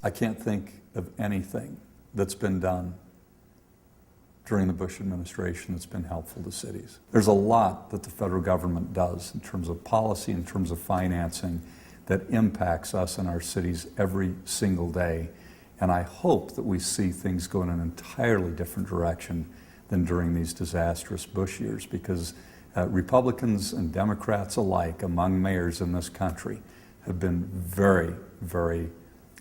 I can't think of anything that's been done during the Bush administration that's been helpful to cities. There's a lot that the federal government does in terms of policy, in terms of financing, that impacts us and our cities every single day. And I hope that we see things go in an entirely different direction than during these disastrous Bush years, because Republicans and Democrats alike among mayors in this country have been very, very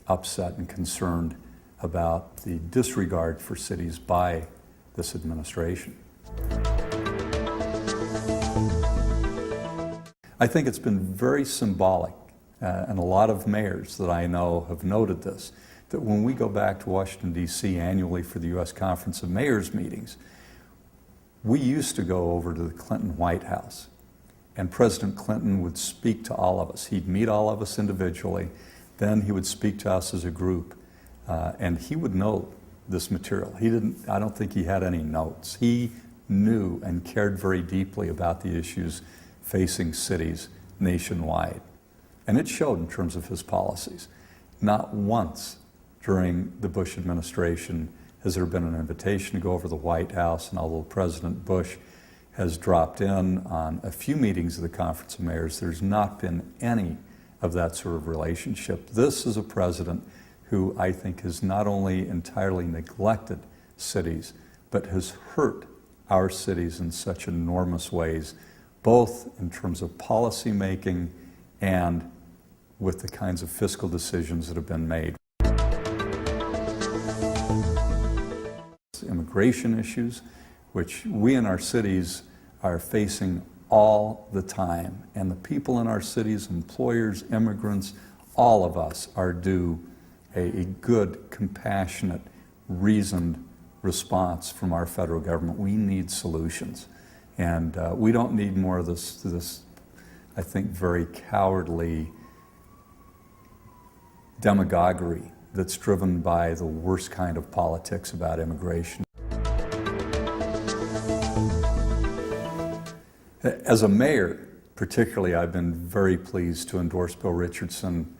upset and concerned about the disregard for cities by this administration. I think it's been very symbolic, and a lot of mayors that I know have noted this, that when we go back to Washington, D.C. annually for the U.S. Conference of Mayors meetings, we used to go over to the Clinton White House, and President Clinton would speak to all of us. He'd meet all of us individually, then he would speak to us as a group, and he would know this material. I don't think he had any notes. He knew and cared very deeply about the issues facing cities nationwide. And it showed in terms of his policies. Not once during the Bush administration has there been an invitation to go over to the White House, and although President Bush has dropped in on a few meetings of the Conference of Mayors, there's not been any of that sort of relationship. This is a president who I think has not only entirely neglected cities, but has hurt our cities in such enormous ways, both in terms of policy making and with the kinds of fiscal decisions that have been made. Immigration issues, which we in our cities are facing all the time, and the people in our cities, employers, immigrants, all of us are due a good, compassionate, reasoned response from our federal government. We need solutions, and we don't need more of this, I think, very cowardly demagoguery that's driven by the worst kind of politics about immigration. As a mayor, particularly, I've been very pleased to endorse Bill Richardson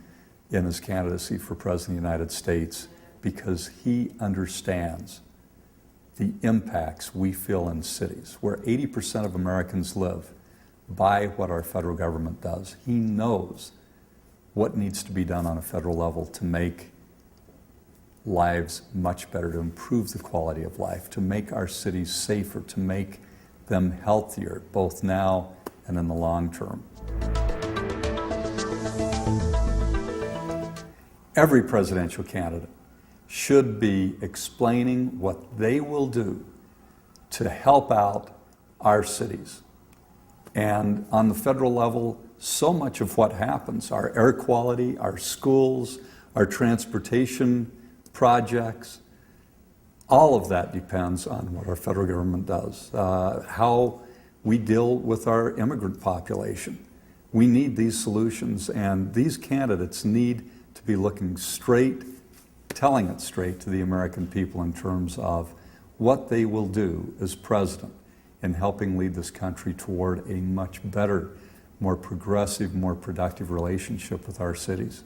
in his candidacy for President of the United States, because he understands the impacts we feel in cities, where 80% of Americans live, by what our federal government does. He knows what needs to be done on a federal level to make lives much better, to improve the quality of life, to make our cities safer, to make them healthier, both now and in the long term. Every presidential candidate should be explaining what they will do to help out our cities. And on the federal level, so much of what happens, our air quality, our schools, our transportation projects, all of that depends on what our federal government does, how we deal with our immigrant population. We need these solutions, and these candidates need to be looking straight, telling it straight to the American people in terms of what they will do as president in helping lead this country toward a much better, more progressive, more productive relationship with our cities.